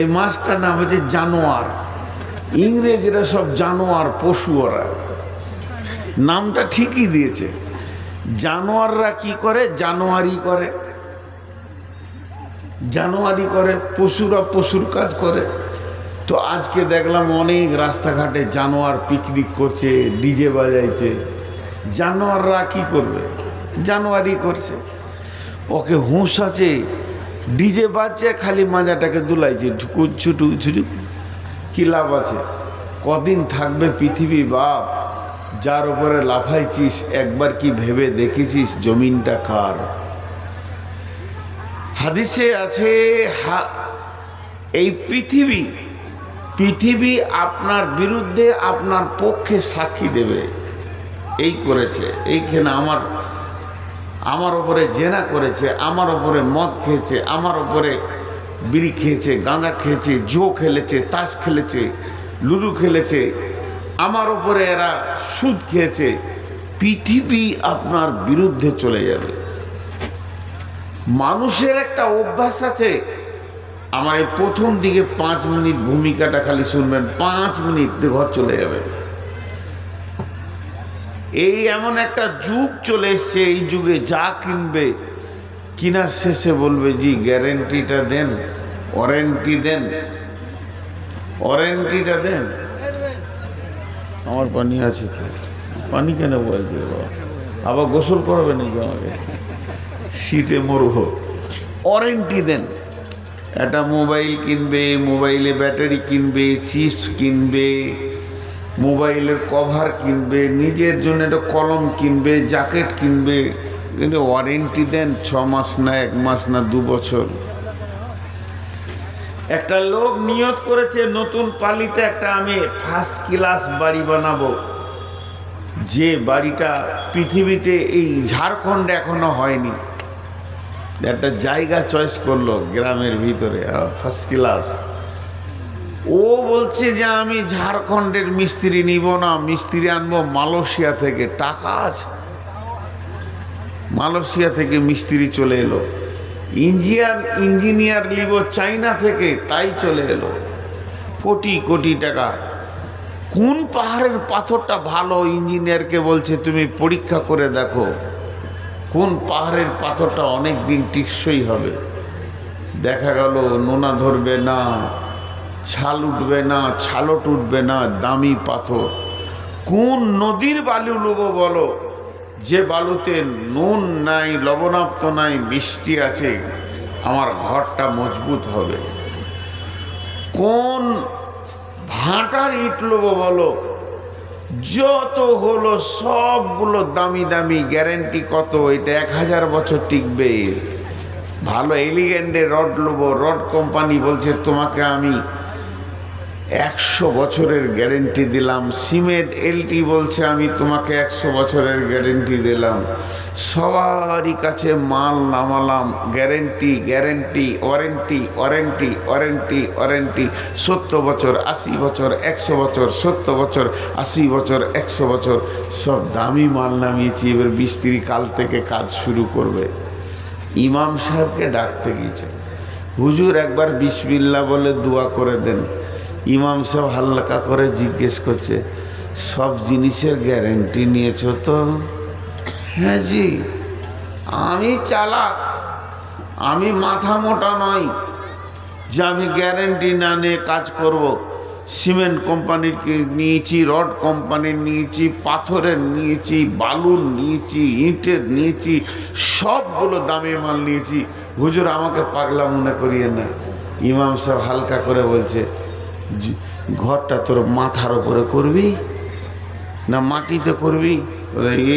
এই মাছটার নাম হচ্ছে জানোয়ার। ইংরেজরা সব জানোয়ার, পশু, ওরা নামটা ঠিকই দিয়েছে। জানোয়াররা কি করে? জানোয়ারি করে, জানোয়ারি করে, পশুরা পশুর কাজ করে। তো আজকে দেখলাম অনেক রাস্তাঘাটে জানোয়ার পিকনিক করছে, ডিজে বাজাইছে। জানোয়াররা কি করবে? জানোয়ারি করছে। ওকে হুঁশ আছে, ডিজে বাজছে, খালি মাজাটাকে দুলাইছে, ছুটু ছুটু। কি লাভ আছে? কদিন থাকবে পৃথিবী বাপ? যার উপরে লাফাইছিস একবার কি ভেবে দেখেছিস জমিনটা কার? হাদিসে আছে এই পৃথিবী আপনার বিরুদ্ধে আপনার পক্ষে সাক্ষী দেবে। এই করেছে, এইখানে আমার ওপরে জেনা করেছে, আমার ওপরে মদ খেয়েছে, আমার ওপরে বিড়ি খেয়েছে, গাঁজা খেয়েছে, জো খেলেছে, তাস খেলেছে, লুডু খেলেছে, আমার ওপরে এরা সুদ খেয়েছে। পৃথিবী আপনার বিরুদ্ধে চলে যাবে। মানুষের একটা অভ্যাস আছে, আমার এই প্রথম দিকে 5 মিনিট ভূমিকাটা খালি শুনবেন, 5 মিনিট ঘর চলে যাবে। এই এমন একটা যুগ চলে এসছে, এই যুগে যা কিনবে কিনার শেষে বলবে জি গ্যারেন্টিটা দেন, ওয়ারেন্টি দেন, ওয়ারেন্টিটা দেন। আমার পানি আছে তো, পানি কেন বলছে? আবার গোসল করবে নাকি আমাকে? শীতে মরব। ওয়ারেন্টি দেন। একটা মোবাইল কিনবে, মোবাইলে ব্যাটারি কিনবে, চিপস কিনবে, মোবাইলের কভার কিনবে, নিজের জন্য একটা কলম কিনবে, জ্যাকেট কিনবে, কিন্তু ওয়ারেন্টি দেন 6 মাস না 1 মাস না 2 বছর। একটা লোক নিয়ত করেছে নতুন পালিতে একটা আমি ফার্স্ট ক্লাস বাড়ি বানাবো, যে বাড়িটা পৃথিবীতে এই ঝাড়খণ্ডে এখনো হয়নি। একটা জায়গা চয়েস করলো গ্রামের ভিতরে, ফার্স্ট ক্লাস। ও বলছে যে আমি ঝাড়খণ্ডের মিস্ত্রি নিব না, মিস্ত্রি আনবো মালয়েশিয়া থেকে। টাকা আছে, মালয়েশিয়া থেকে মিস্ত্রি চলে এলো। ইঞ্জিনিয়ার নিব চাইনা থেকে, তাই চলে এলো। কোটি কোটি টাকা। কোন পাহাড়ের পাথরটা ভালো? ইঞ্জিনিয়ারকে বলছে তুমি পরীক্ষা করে দেখো কোন পাহাড়ের পাথরটা অনেক দিন টিকসই হবে। দেখা গেল নোনা ধরবে না, ছাল উঠবে না, ছালট উঠবে না, দামি পাথর। কোন নদীর বালু লোগো বলো, যে বালুতে নুন নাই, লবণাক্ত নাই, মিষ্টি আছে, আমার ঘরটা মজবুত হবে। কোন ভাটার ইট লোগো বলো, যত হলো সবগুলো দামি দামি। গ্যারেন্টি কত? এটা 1000 বছর টিকবে। ভালো এলিগেন্ডের রড লোবো, রড কোম্পানি বলছে তোমাকে আমি 100 বছরের গ্যারেন্টি দিলাম। সিমেন্ট এলটি বলছে আমি তোমাকে 100 বছরের গ্যারেন্টি দিলাম। সবারই কাছে মাল নামালাম, guarantee guarantee, warranty warranty warranty warranty. 70 বছর, 80 বছর, 100 বছর, 70 বছর, 80 বছর, 100 বছর, সব দামি মাল নামিয়েছি। এবার মিস্ত্রি কাল থেকে কাজ শুরু করবে। ইমাম সাহেবকে ডাকতে গিয়েছে, হুজুর একবার বিসমিল্লাহ বলে দোয়া করে দেন। ইমাম সাহেব হালকা করে জিজ্ঞেস করছে, সব জিনিসের গ্যারেন্টি নিয়েছ তো? হ্যাঁ জি। আমি চালাক, আমি মাথা মোটা নই যে আমি গ্যারেন্টি না নিয়ে কাজ করব। সিমেন্ট কোম্পানির নিয়েছি, রড কোম্পানির নিয়েছি, পাথরের নিয়েছি, বালুর নিয়েছি, ইটের নিয়েছি, সবগুলো দামি মাল নিয়েছি। হুজুর আমাকে পাগলা মনে করিয়ে না। ইমাম সাহেব হালকা করে বলছে, ঘরটা তোর মাথার উপরে করবি না মাটিতে করবি?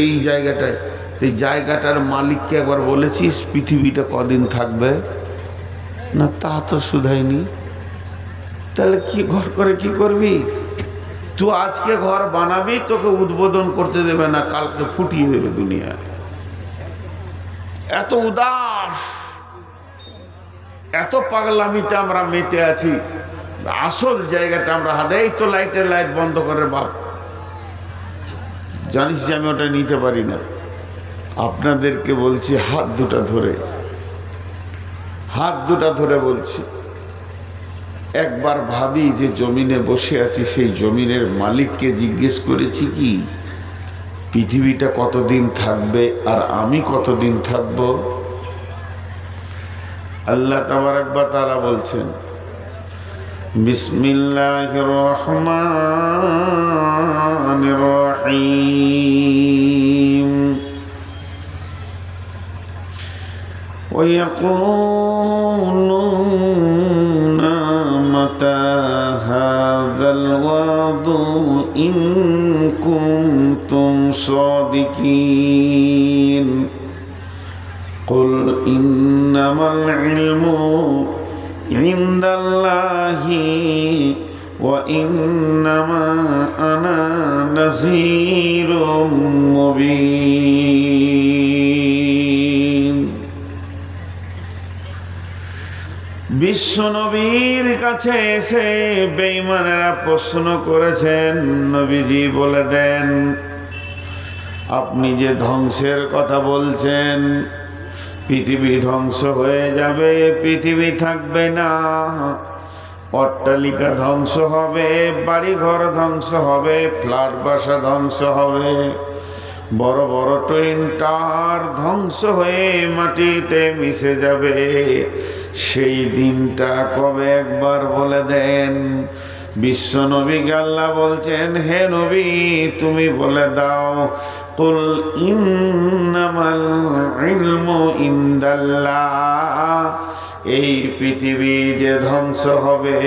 এই জায়গাটায়। এই জায়গাটার মালিককে একবার বলেছিস পৃথিবীটা কদিন থাকবে? না তা তো শুধাইনি। তাহলে কি ঘর করে কি করবি? তুই আজকে ঘর বানাবি, তোকে উদ্বোধন করতে দেবে না, কালকে ফুটিয়ে দেবে দুনিয়া। এত উদাস, এত পাগলামিতে আমরা মেতে আছি। আসল জায়গাটা আমরা হাতে। এই তো লাইটের লাইট বন্ধ করে বাপ, জানিস যে আমি ওটা নিতে পারি না। আপনাদেরকে বলছি হাত দুটা ধরে বলছি, একবার ভাবি যে জমিনে বসে আছি, সেই জমিনের মালিককে জিজ্ঞেস করেছি কি পৃথিবীটা কতদিন থাকবে আর আমি কতদিন থাকব? আল্লাহ তাবারক ওয়া তাআলা বলছেন, বিসমিল্লাহির রহমানির রহিম, ওয়ায়াকুলুনা মাতা হাযাল ওয়াদু ইন কুনতুম সাদিকিন, কুল ইন্নামাল ইলমু ইনদাল্লাহি ওয়া ইন্নামা আনা নাযীরুম মুবিন। বিশ্বনবীর কাছে এসে বেঈমানেরা প্রশ্ন করেছেন, নবীজি বলে দেন, আপনি যে ধ্বংসের কথা বলছেন, পৃথিবী ধ্বংস হয়ে যাবে, পৃথিবী থাকবে না, অট্টালিকা ধ্বংস হবে, বাড়িঘর ধ্বংস হবে, ফ্ল্যাট বাসা ধ্বংস হবে, বড় বড় টুইন টাওয়ার ধ্বংস হয়ে মাটিতে মিশে যাবে। সেই দিনটা কবে একবার বলে দেন। বিশ্ব নবীকে আল্লাহ বলছেন, হে নবী তুমি বলে দাও, কুল ইন্নামাল ইলমু ইনদাল্লাহ, এই পৃথিবী যে ধ্বংস হবে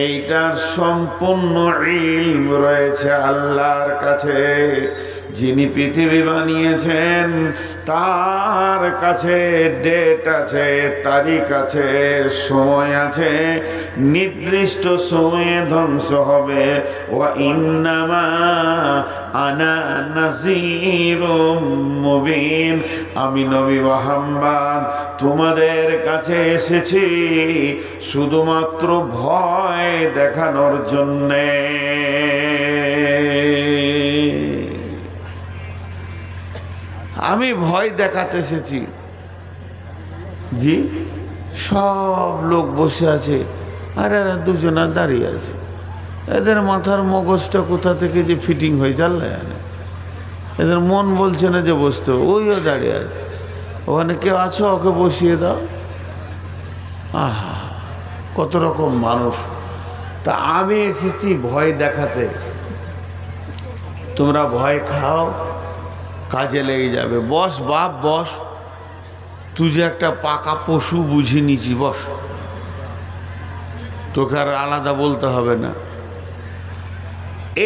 এইটার সম্পূর্ণ ইলম রয়েছে আল্লাহর কাছে। যিনি পৃথিবী বানিয়েছেন তার কাছে ডেট আছে, তারিখ আছে, সময় আছে, নির্দিষ্ট সময়ে ধ্বংস হবে। ওয়া ইন্নামা আনা নাযীরুম মুবিন, আমি নবী মুহাম্মদ তোমাদের কাছে এসেছি শুধুমাত্র ভয় দেখানোর জন্যে। আমি ভয় দেখাতে এসেছি। জি, সব লোক বসে আছে আর এরা দুজনা দাঁড়িয়ে আছে। এদের মাথার মগজটা কোথা থেকে যে ফিটিং হয়ে জানলে জানে। এদের মন বলছে না যে বসতে, ওইও দাঁড়িয়ে আছে। ওখানে কেউ আছো, ওকে বসিয়ে দাও। আহা, কত রকম মানুষ। তা আমি এসেছি ভয় দেখাতে। তোমরা ভয় খাও, কাজে লেগে যাবে। বস বাপ বস, তুই যে একটা পাকা পশু বুঝে নিছি, বস, তোকে আর আলাদা বলতে হবে না।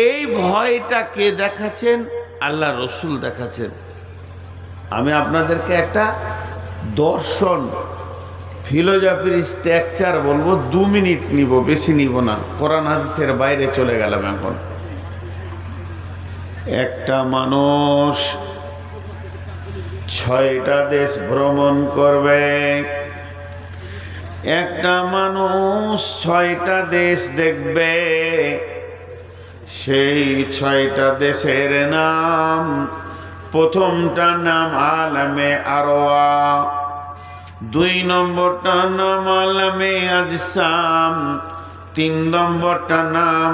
এই ভয়টা কে দেখাচ্ছেন? আল্লাহ রসুল দেখাচ্ছেন। আমি আপনাদেরকে একটা দর্শন, ফিলোজফির স্ট্রাকচার বলবো, 2 মিনিট নিব, বেশি নিব না। কোরআন হাদিসের বাইরে চলে গেলাম এখন। একটা মানুষ 6টা দেশ ভ্রমণ করবে। একটা মানুষ 6টা দেশ দেখবে। সেই 6টা দেশের নাম, প্রথমটার নাম আলামে আরওয়া, 2 নম্বরটার নাম আলামে আজসাম, 3 নম্বরটার নাম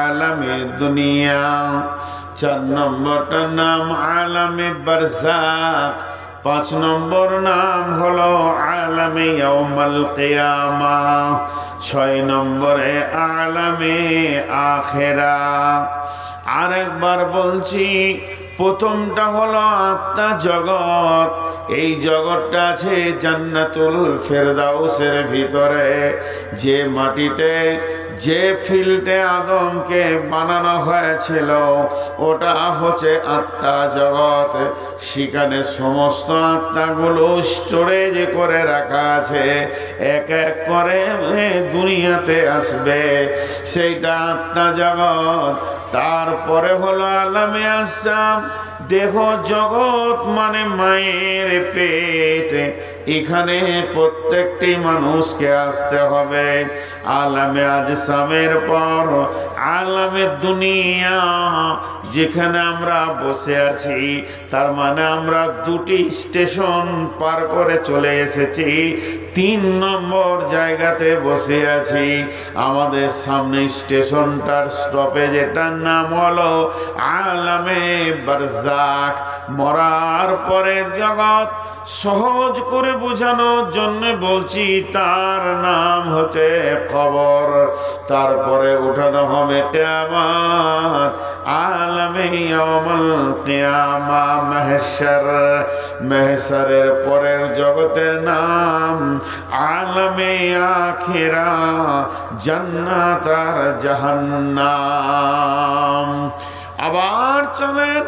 আলামে দুনিয়া, 4 নম্বরটার নাম আলামে বারজাখ, 5 নম্বর নাম হলো আলামে ইয়াউমাল কিয়ামা, 6 নম্বরে আলামে আখিরা। আরেকবার বলছি, প্রথমটা হলো আত্মা জগৎ। এই জগৎটা আছে জান্নাতুল ফেরদাউসের ভিতরে, যে মাটিতে, যে ফিল্ডে আদমকে বানানো হয়েছিল, ওটা হচ্ছে আত্মা জগৎ। সেখানে সমস্ত আত্মাগুলো স্টোরেজ করে রাখা আছে, এক এক করে দুনিয়াতে আসবে। সেইটা আত্মা জগৎ। তারপরে হলো আলামে আসাম, দেহ জগৎ, মানে মায়ের পেট। এখানে প্রত্যেকটি মানুষকে আসতে হবে। আলামে আজসামের পর আলামে দুনিয়া, যেখানে আমরা বসে আছি, তার মানে আমরা দুটি স্টেশন পার করে চলে এসেছি, 3 নম্বর জায়গাতে বসে আছি। আমাদের সামনে স্টেশনটার স্টপেজ, এটার নাম হলো আলামে বারজাখ, মরার পরের জগৎ। সহজ করে বোঝানোর জন্য বলছি, তার নাম হচ্ছে কবর। তারপরে উঠানো হবে কিয়ামত, আলামে ইয়াউমুল কিয়ামা, মাহশর। মাহশরের পরের জগতের নাম আলামে আখিরা, জান্নাত আর জাহান্নাম। আবার চলেন,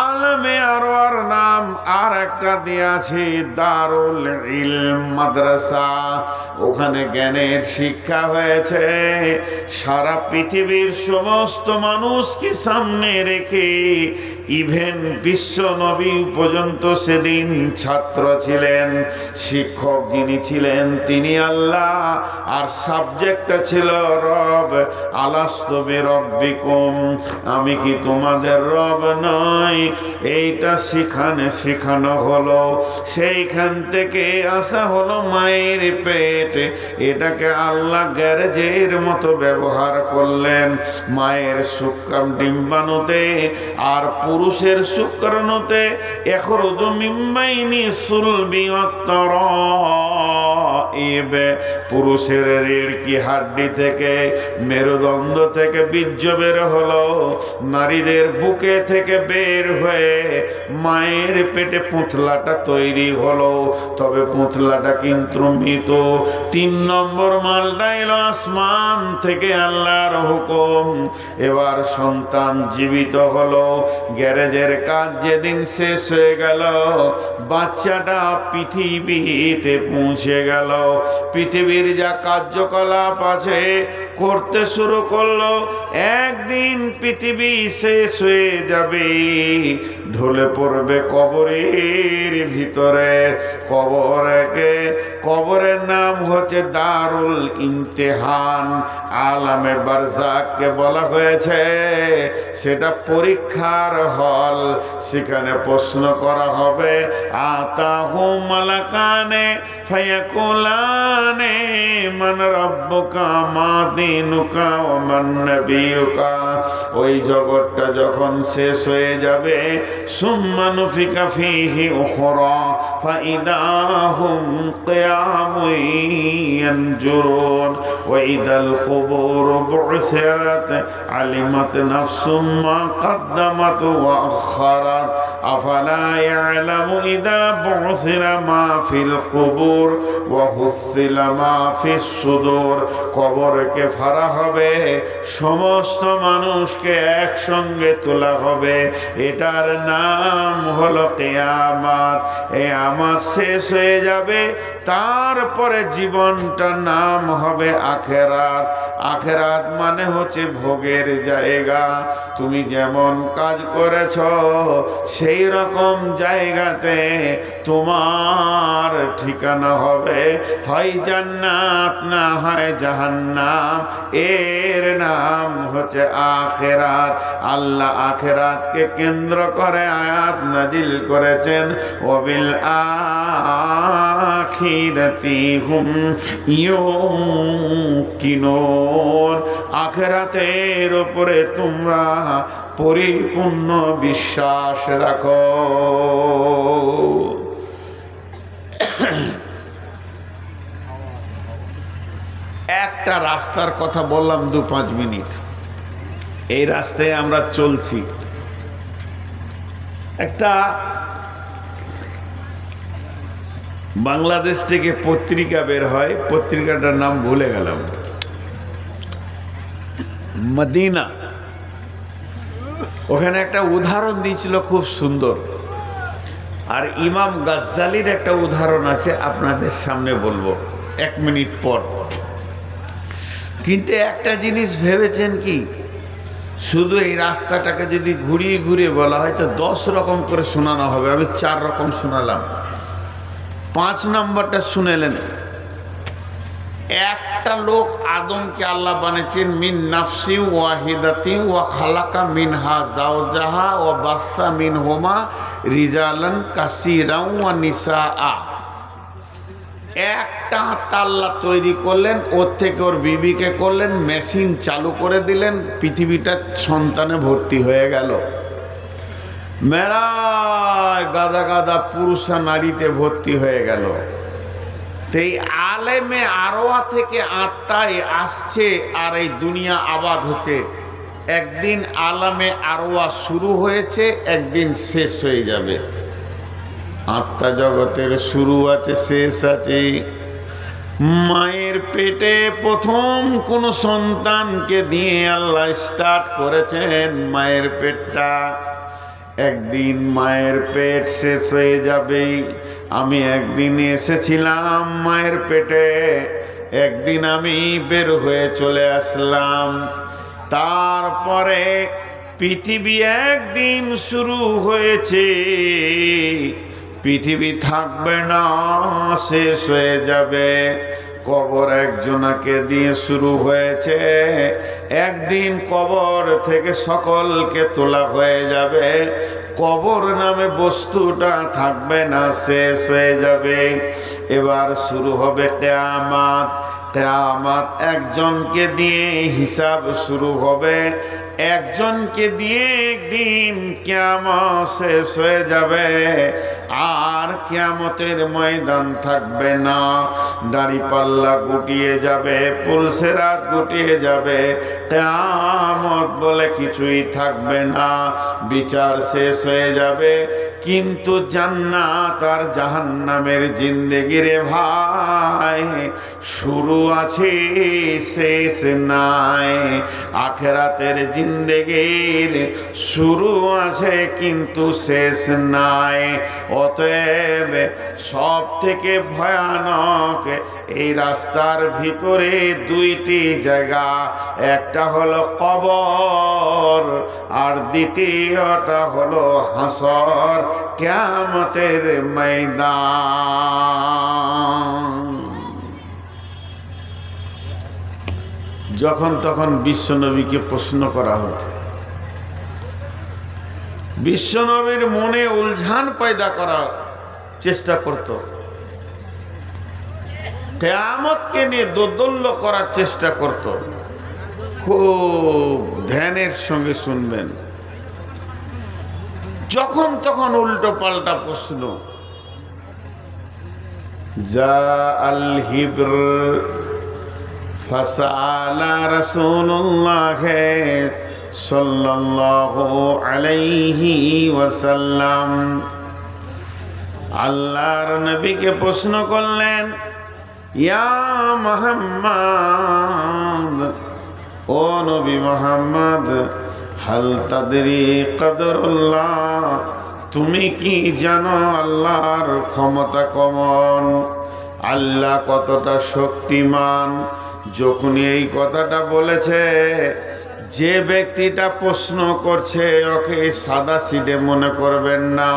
আলমে আরওয়ার নাম আর একটা দিয়েছে দারুল ইলম, মাদ্রাসা। ওখানে জ্ঞানের শিক্ষা হয়েছে। সারা পৃথিবীর সমস্ত মানুষকে সামনে রেখে ইভেন বিশ্ব নবী পর্যন্ত সেদিন ছাত্র ছিলেন। শিক্ষক যিনি ছিলেন তিনি আল্লাহ, আর সাবজেক্টটা ছিল রব। আলাস্তু বিরব্বিকুম, আমি কি তোমাদের রব নয়? এইটা শেখানো হলো। সেইখান থেকে আসা হলো মায়ের পেট। এটাকে আল্লাহ গ্যারেজের মতো ব্যবহার করলেন। মায়ের ডিম্বাণুতে আর পুরুষের শুক্রাণুতে ইখরুজু মিন বাইনি সুলবি ওয়াত-তারাইব, পুরুষের রেড়কি হাড্ডি থেকে, মেরুদণ্ড থেকে বীর্য বের হলো। নারীদের বুকে থেকে বের হয়ে মায়ের পেটে পুঁতলাটা তৈরি হলো। তবে পুঁতলাটা কিন্তু মৃত। 3 নম্বর মালটা এলো আসমান থেকে আল্লাহর হুকুম। এবার সন্তান জীবিত হলো। গ্যারেজের কাজ যেদিন শেষ হয়ে গেল, বাচ্চাটা পৃথিবীতে পৌঁছে গেল। পৃথিবীর যা কার্যকলাপ আছে করতে শুরু করলো। একদিন পৃথিবী শেষ হয়ে যাবে, ঢলে পড়বে কবরের ভিতরে। কবরের নাম হচ্ছে দারুল ইমতিহান। আলামে বারজাখকে বলা হয়েছে সেটা পরীক্ষার হল। সেখানে প্রশ্ন করা হবে, আতাহু মালাকানে ফায়াকুলানে মান রাব্বুকা মা দীনুকা ওয়া মান নাবিয়ুকা। ওই জগৎটা যখন শেষ হয়ে যাবে, সুম্মা নুফিকা ফীহি উখরা ফাইদা হুম কিয়ামুন ইয়ানজুরুন ওয়া ইদাল কুবুর বু'সিরাত আলিমাত নাফসুম মা কদ্দামাত ওয়া আখারাত আফালা ইয়ালামু ইদা বু'সিরা মা ফিল কুবুর ওয়া হুসিলা মা ফিস সুদূর। কবরকে ফাড়া হবে, সমস্ত মানুষকে একসঙ্গে তোলা হবে। এটার নাম হলো কিয়ামত। কিয়ামত শেষ হয়ে যাবে, তারপরে জীবনটার নাম হবে আখিরাত। আখিরাত মানে হচ্ছে ভোগের জায়গা। তুমি যেমন কাজ করেছ সেই রকম জায়গাতে তোমার ঠিকানা হবে, হয় জান্নাত না হয় জাহান্নাম। এর নাম হচ্ছে আখিরাত। আল্লাহ আখিরাতকে কেন্দ্র করে আয়াত নাজিল করেছেন, ওয়াবিল আখিরাতি হুম ইউকিনুন। আখিরাতের উপরে তোমরা পরিপূর্ণ বিশ্বাস রাখো। একটা রাস্তার কথা বললাম 2-5 মিনিট। এই রাস্তায় আমরা চলছি। একটা বাংলাদেশ থেকে পত্রিকা বের হয়, পত্রিকাটার নাম ভুলে গেলাম, মদিনা। ওখানে একটা উদাহরণ দিয়েছিল খুব সুন্দর। আর ইমাম গাজ্জালির একটা উদাহরণ আছে, আপনাদের সামনে বলবো 1 মিনিট পর। কিন্তু একটা জিনিস ভেবেছেন কি, শুধু এই রাস্তাটাকে যদি ঘুরিয়ে ঘুরিয়ে বলা হয় তো 10 রকম করে শোনানো হবে। আমি 4 রকম শোনালাম। 5 নম্বরটা শুনেলেন, একটা লোক আদমকে আল্লাহ বানিয়েছেন মিন নাফসি ওয়াহিদাতি ওয়া খালাকা মিনহা যাওজাহা ওয়া বাসসা মিনহুমা রিজালান কাসীরান ওয়া নিসাআ। একটা আল্লাহ তৈরি করলেন, ওর থেকে ওর বিবিকে করলেন, মেশিন চালু করে দিলেন, পৃথিবীটা সন্তানে ভর্তি হয়ে গেল। মেলায় গাদা গাদা পুরুষা নারীতে ভর্তি হয়ে গেল। এই আলেমে আরওয়া থেকে আত্মায় আসছে আর এই দুনিয়া আবাদ হচ্ছে। একদিন আলামে আরওয়া শুরু হয়েছে, একদিন শেষ হয়ে যাবে। আত্মা জগতের শুরু আছে, শেষ আছে। মায়ের পেটে প্রথম কোন সন্তানকে দিয়ে আল্লাহ স্টার্ট করেছেন মায়ের পেটটা। একদিন মায়ের পেট শেষ হয়ে যাবে। আমি একদিন এসেছিলাম মায়ের পেটে, একদিন আমি বের হয়ে চলে আসলাম। তারপরে পৃথিবী একদিন শুরু হয়েছে, পৃথিবী থাকবে না, শেষ হয়ে যাবে। কবর একজনাকে দিয়ে শুরু হয়েছে, একদিন কবর থেকে সকলকে তোলা হয়ে যাবে। কবর নামে বস্তুটা থাকবে না, শেষ হয়ে যাবে। এবার শুরু হবে কিয়ামত। কিয়ামত একজনকে দিয়ে হিসাব শুরু হবে, একজনকে দিয়ে একদিন কিয়ামত শেষ হয়ে যাবে। আর কিয়ামতের ময়দান থাকবে না, দাড়িপাল্লা গুটিয়ে যাবে, পুলসেরাত গুটিয়ে যাবে। কিয়ামত বলে কিছুই থাকবে না, বিচার শেষ হয়ে যাবে। কিন্তু জান্নাত আর জাহান্নামের জিন্দেগি রে ভাই, শুরু আছে শেষ নাই। আখেরাতের জিন্দেগির শুরু আছে কিন্তু শেষ নাই। অতএব সব থেকে ভয়ানক এই রাস্তার ভিতরে দুইটি জায়গা, একটা হলো কবর আর দ্বিতীয়টা হলো হাসর, কিয়ামতের ময়দান। যখন তখন বিশ্বনবীকে প্রশ্ন করা হতো, বিশ্বনবীর মনে উলঝান পয়দা করার চেষ্টা করত, কিয়ামতকে নিয়ে দোদুল্য করার চেষ্টা করত। খুব ধ্যানের সঙ্গে শুনবেন। যখন তখন উল্টো পাল্টা প্রশ্ন। যা আল হিব্র ফাসালা রাসূলুল্লাহ সাল্লাল্লাহু আলাইহি ওয়াসাল্লাম, আল্লাহর নবীকে প্রশ্ন করলেন, ইয়া মুহাম্মদ, ও নবী মুহাম্মদ, হাল তাদরি কদরুল্লাহ, তুমি কি জানো আল্লাহর ক্ষমতা কেমন, আল্লাহ কতটা শক্তিমান? যখন এই কথাটা বলেছে, যে ব্যক্তিটা প্রশ্ন করছে ওকে সাদা সিধে মনে করবেন না,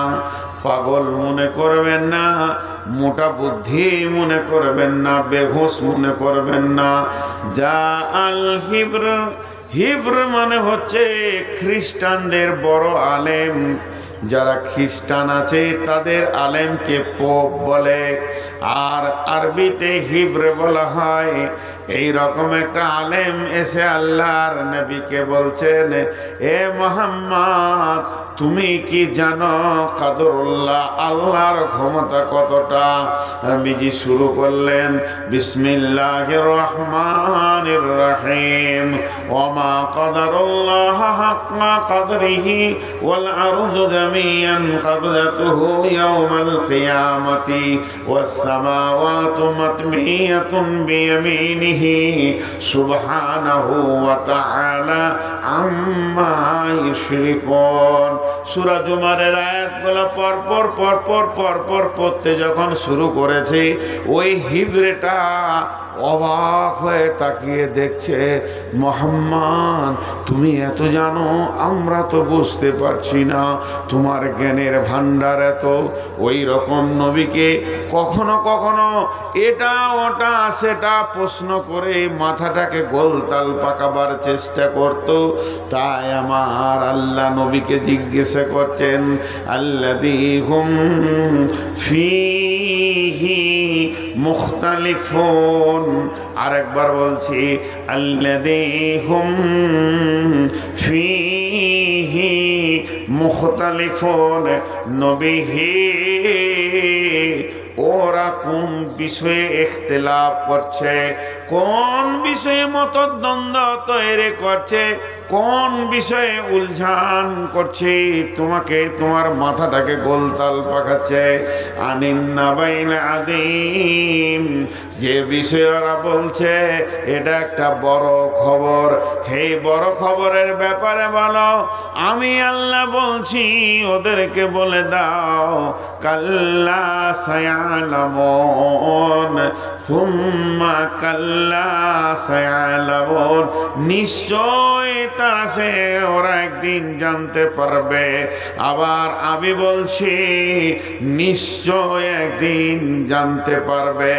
পাগল মনে করবেন না, মোটা বুদ্ধি মনে করবেন না, বেহুশ মনে করবেন না। যা আল হিব্র, হিব্র মানে হচ্ছে খ্রিস্টানদের বড় আলেম। যারা খ্রিস্টান আছে তাদের আলেমকে পোপ বলে, আর আরবিতে হিব্রে বলা হয়। এই রকম একটা আলেম এসে আল্লাহর নবীকে বলছেন, এ মুহাম্মদ, তুমি কি জানো কদরুল্লাহ, আল্লাহর ক্ষমতা কতটা? নবীজি শুরু করলেন, বিসমিল্লাহির রহমানির রহিম, ওমা কদরুল্লাহ হাক্কা কদরিহি ওয়াল আরদু জামিআন ক্বাবলাতুহু ইয়াওমাল কিয়ামাতি ওয়াস সামাওয়াতু মাতমিয়াতুন বিয়ামিনিহি সুবহানাহু ওয়া তাআলা আম্মা ইউশরিকুন। সূরা জুমারের আয়াতগুলো পরপর পড়তে যখন শুরু করেছে, ওই হিব্রেটা অবাক হয়ে তাকিয়ে দেখছে, মুহাম্মদ তুমি এত জানো, আমরা তো বুঝতে পারছি না, তোমার জ্ঞানের ভান্ডার এত। ওই রকম নবীকে কখনো কখনো এটা ওটা সেটা প্রশ্ন করে মাথাটাকে গোলতাল পাকাবার চেষ্টা করত। তাই আমার আল্লাহ নবীকে জিজ্ঞাসা করছেন, আল্লাযী হুম ফীহি মুখতালিফুন। আরেকবার বলছি, আল্লাযী হুম ফীহি মুখতালিফুন। নবী হে, ওরা কোন বিষয়ে ইখতিলাফ করছে, কোন বিষয়ে মতদ্বন্দ্ব তৈরি করছে, কোন বিষয়ে উলঝান করছে, তোমাকে তোমার মাথাটাকে গোলতাল পাকাচ্ছে। আনিন নাবাইল আযীম, যে বিষয়ে ওরা বলছে এটা একটা বড় খবর, হে বড় খবরের ব্যাপারে বলো। আমি আল্লাহ বলছি ওদেরকে বলে দাও, কাল্লা সায়ালামুন সুম্মা কাল্লা সায়ালামুন, নিশ্চয় তা সে ওরা একদিন জানতে পারবে। আবার আমি বলছি নিশ্চয় একদিন জানতে পারবে।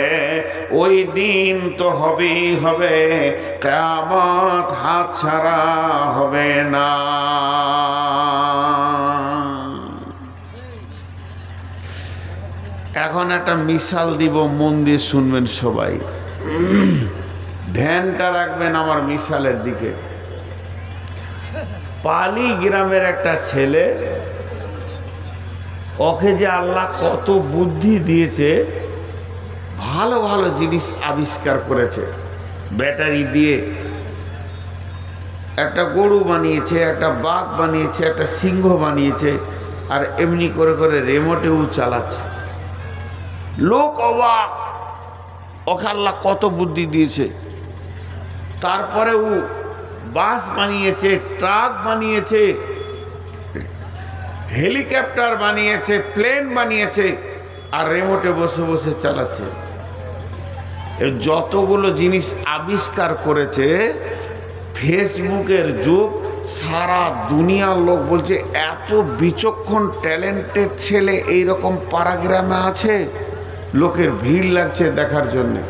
ওই দিন তো হবেই হবে, কিয়ামত হাতছাড়া হবে না। এখন একটা মিসাল দিব, মন দিয়ে শুনবেন সবাই, ধ্যানটা রাখবেন আমার মিসালের দিকে। পালি গ্রামের একটা ছেলে, ওকে যে আল্লাহ কত বুদ্ধি দিয়েছে, ভালো ভালো জিনিস আবিষ্কার করেছে। ব্যাটারি দিয়ে একটা গরু বানিয়েছে, একটা বাঘ বানিয়েছে, একটা সিংহ বানিয়েছে, আর এমনি করে করে রিমোটেও চালাচ্ছে। লোক অবাক, ওকে আল্লাহ কত বুদ্ধি দিয়েছে। তারপরেও বাস বানিয়েছে, ট্রাক বানিয়েছে, হেলিকপ্টার বানিয়েছে, প্লেন বানিয়েছে, আর রিমোটে বসে বসে চালাচ্ছে। যতগুলো জিনিস আবিষ্কার করেছে, ফেসবুকের যুগ, সারা দুনিয়ার লোক বলছে এত বিচক্ষণ ট্যালেন্টেড ছেলে এইরকম পাড়াগ্রামে আছে, লোকের ভিড় লাগছে দেখার জন্যে।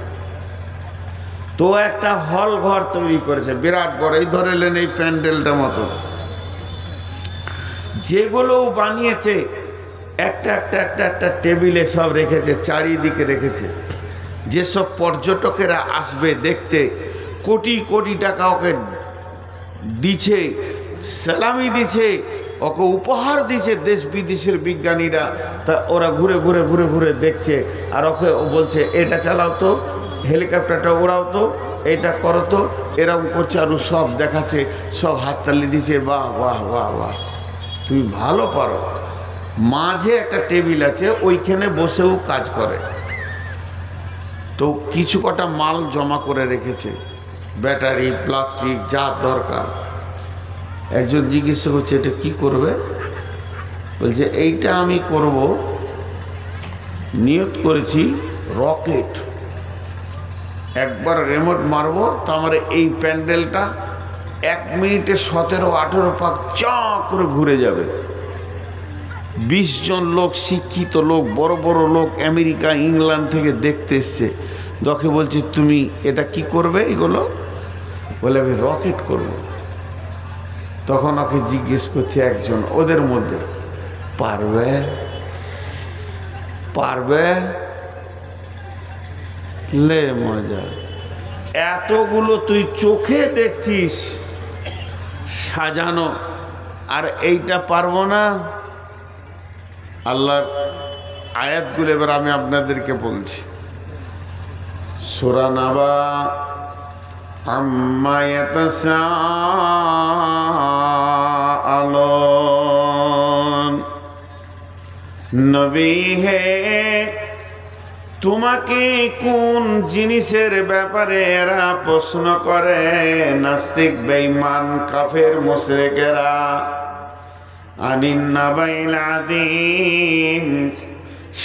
তো একটা হল ঘর তৈরি করেছে বিরাট বড়, এই ধরেলেন এই প্যান্ডেলটার মতো। যেগুলো বানিয়েছে একটা একটা একটা একটা টেবিলে সব রেখেছে, চারিদিকে রেখেছে। যেসব পর্যটকেরা আসবে দেখতে, কোটি কোটি টাকা ওকে দিছে, সালামি দিছে, ওকে উপহার দিছে দেশ বিদেশের বিজ্ঞানীরা। তা ওরা ঘুরে ঘুরে ঘুরে ঘুরে দেখছে, আর ওকে বলছে এটা চালাও তো, হেলিকপ্টারটা উড়াও তো, এটা করো তো, এরকম করছে। আর সব দেখাচ্ছে, সব হাততালি দিছে, বাহ বাহ বাহ বাহ, তুমি ভালো পারো। মাঝে একটা টেবিল আছে, ওইখানে বসেও কাজ করে। তো কিছু কটা মাল জমা করে রেখেছে, ব্যাটারি, প্লাস্টিক, যা দরকার। একজন জিজ্ঞেস করছে এটা কি করবে? বলছে এইটা আমি করব, নিয়ত করেছি রকেট। একবার রিমোট মারবো, তো আমার এই প্যান্ডেলটা 1 মিনিটে 17-18 পাক চা করে ঘুরে যাবে। 20 জন লোক, শিক্ষিত লোক, বড় বড় লোক, আমেরিকা ইংল্যান্ড থেকে দেখতে এসছে। তোকে বলছে তুমি এটা কি করবে এগুলো? বলে আমি রকেট করব। তখন ওকে জিজ্ঞেস করছে একজন ওদের মধ্যে, পারবে? পারবে? লে মজা, এতগুলো তুই চোখে দেখছিস সাজানো, আর এইটা পারবো না? আল্লাহর আয়াতগুলো এবার আমি আপনাদেরকে বলছি। সূরা নাবা, আম্মা ইয়াতাসাআলুন, নবী হে তোমাকে কোন জিনিসের ব্যাপারে এরা প্রশ্ন করে? নাস্তিক, বেঈমান, কাফের, মুশরিকেরা। আনিন নাবাইল আযীম,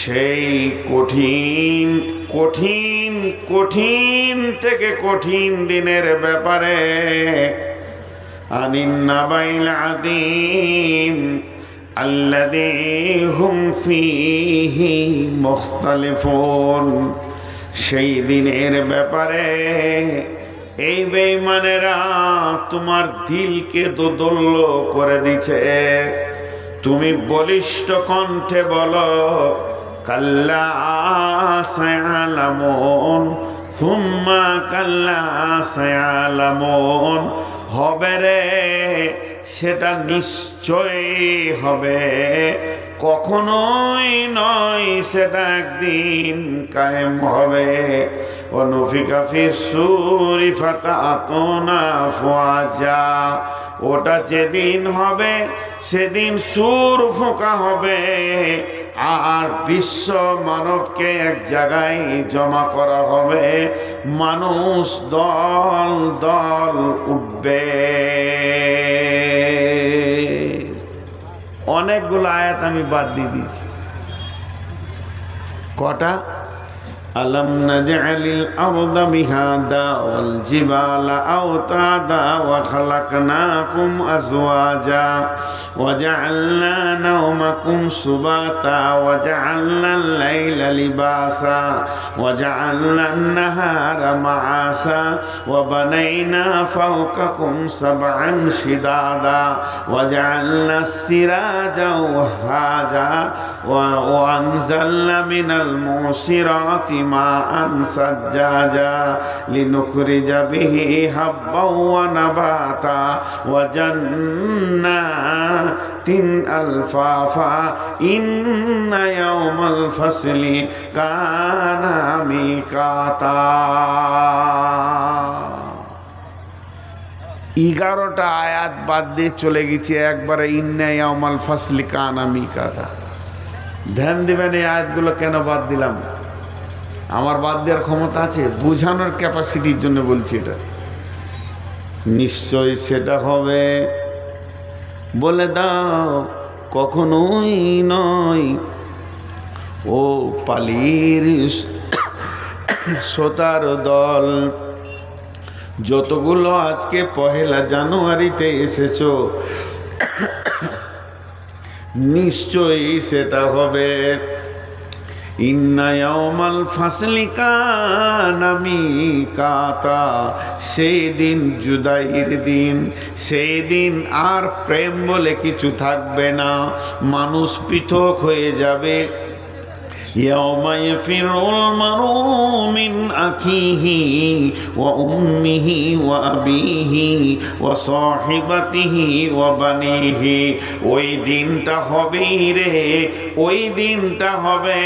সেই কঠিন কঠিন কঠিন থেকে কঠিন দিনের ব্যাপারে আনিন নাবাইল আযীম আল্লাযী হুম ফীহি মুখতালিফুন, সেই দিনের ব্যাপারে এই বেঈমানেরা তোমার দিলকে দোদুল্য করে দিছে। তুমি বলিষ্ঠ কণ্ঠে বলো কাল্লা সায়ালামুন সুম্মা কাল্লা সায়ালামুন, হবে রে সেটা নিশ্চয়ই হবে, কখনোই নয় সেটা একদিন কায়েম হবে। অনুফিকা ফিস সূরি ফাতাতুনা আফওয়াজা, ওটা যেদিন হবে সেদিন সূর ফোঁকা হবে আর বিশ্ব মানবকে এক জায়গায় জমা করা হবে, মানুষ দল দল উঠবে। অনেকগুলো আয়াত আমি বাদ দিয়ে দিয়েছি। কটা? আলাম নাজআলিল আরদা মিহাদা ওয়াল জিবালা আওতাদা ওয়া খালাকনাকুম আজওয়াজা ওয়া জাআলনা নাওমাকুম সুবাতা ওয়া জাআলনাল লাইলা লিবাসা ওয়া জাআলনান নাহারা মাআসা ওয়া বানাইনা ফাওকাকুম সাবআন শিদাদা ওয়া জাআলনাস সিরাজা ওয়াহাজা ওয়া আনজালনা মিনাল মুসিরাতি মাআন সাজ্জাজা লিনুখরিজা বিহি হাব্বাও ওয়া নাবাতা ওয়া জান্নাতিন আলফাফা ইন্না ইয়াওমাল ফাসলি কানা মিকাতা। 11টা আয়াত বাদ দিয়ে চলে গেছে একবারে ইন্না ইয়াওমাল ফাসলি কানা মিকাতা। ধ্যান দিবেন এই আয়াতগুলো কেন বাদ দিলাম। আমার বাদ দেওয়ার ক্ষমতা আছে, বুঝানোর ক্যাপাসিটির জন্য বলছি। এটা নিশ্চয় সেটা হবে, বলে দাও কখনোই নয়। ও পালির শ্রোতার দল, যতগুলো আজকে 1 জানুয়ারিতে এসেছো, নিশ্চয়ই সেটা হবে। ইন্না ইয়াওমাল ফাসলি কানা মিকাতা, সেই দিন জুদাইয়ের দিন, সেই দিন আর প্রেম বলে কিছু থাকবে না, মানুষ পৃথক হয়ে যাবে। ইয়াওমা ইয়াফিরুল মারউ মিন আখিহি ওয়া উম্মিহি ওয়া আবিহি ওয়া সাহিবাতিহি ওয়া বানিহি, ওই দিনটা হবে রে, ওই দিনটা হবে।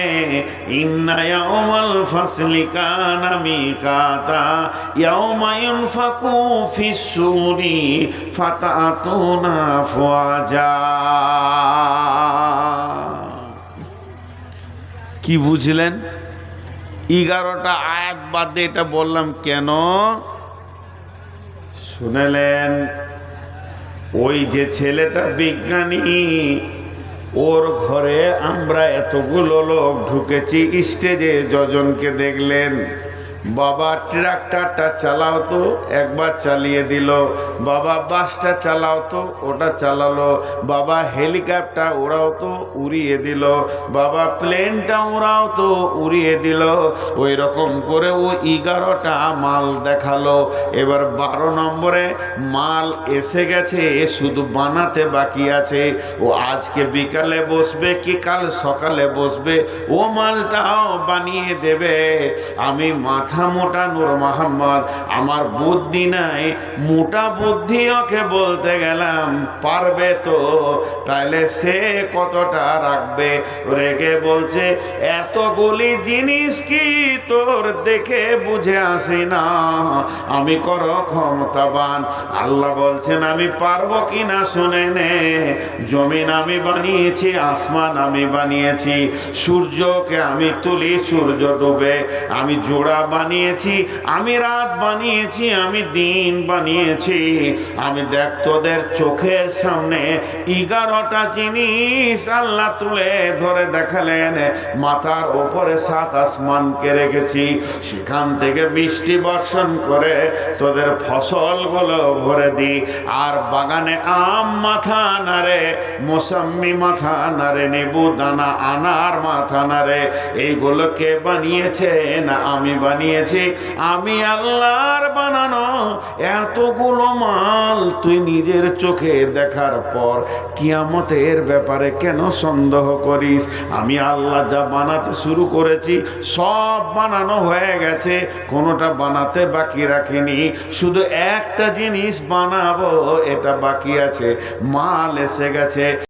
ইন্না ইয়াওমাল ফাসলি কানা মিকাতা ইয়াওমা ইউনফাকু ফিস সূরি ফাতাতুনা আফওয়াজা। কি বুঝলেন? 11টা আয়াত বাদ দিয়ে এটা বললাম কেন শুনেলেন? ওই যে ছেলেটা বিজ্ঞানী, ওর ঘরে আমরা এতগুলো লোক ঢুকেছি, স্টেজে যজনকে দেখলেন। বাবা ট্রাক্টরটা চালাও তো, একবার চালিয়ে দিল। বাবা বাসটা চালাও তো, ওটা চালালো। বাবা হেলিকপ্টার ওড়াও তো, উড়িয়ে দিল। বাবা প্লেনটা ওড়াও তো, উড়িয়ে দিল। ওই রকম করে ও 11টা মাল দেখালো। এবার 12 নম্বরে মাল এসে গেছে, শুধু বানাতে বাকি আছে। ও আজকে বিকালে বসবে কি কাল সকালে বসবে, ও মালটাও বানিয়ে দেবে। আমি মাথা মোটা নূর মোহাম্মদ, আমার বুদ্ধি নাই, মোটা বুদ্ধি ওকে বলতে গেলাম পারবে তো, তাহলে সে কতটা রাখবে? রেগে বলছে এতগুলি জিনিস কি তোর দেখে বুঝে আসি না, আমি কর ক্ষমতাবান। আল্লাহ বলছেন আমি পারবো কিনা শুনে নে। জমিন আমি বানিয়েছি, আসমান আমি বানিয়েছি, সূর্যকে আমি তুলি, সূর্য ডুবে, আমি জোড়া বানিয়ে বানিয়েছি, আমি রাত বানিয়েছি, আমি দিন বানিয়েছি। আমি দেখ তোদের চোখের সামনে 11টা জিনিস আল্লাহ তুলে ধরে দেখালেন। মাথার ওপরে 7 আসমানকে রেখেছি, সেখান থেকে বৃষ্টি বর্ষণ করে তোদের ফসলগুলো ভরে দি। আর বাগানে আম মাথা নাড়ে, মৌসম্মি মাথা নাড়ে, নেবু দানা আনার মাথা নাড়ে। এইগুলো কে বানিয়েছে? না আমি বানিয়েছি। আমি আল্লাহর বানানো এতগুলো মাল তুই নিজের চোখে দেখার পর কিয়ামতের ব্যাপারে কেন সন্দেহ করিস? আমি আল্লাহ যা বানাতে শুরু করেছি সব বানানো হয়ে গেছে, কোনোটা বানাতে বাকি রাখিনি। শুধু একটা জিনিস বানাবো, এটা বাকি আছে, মাল এসে গেছে।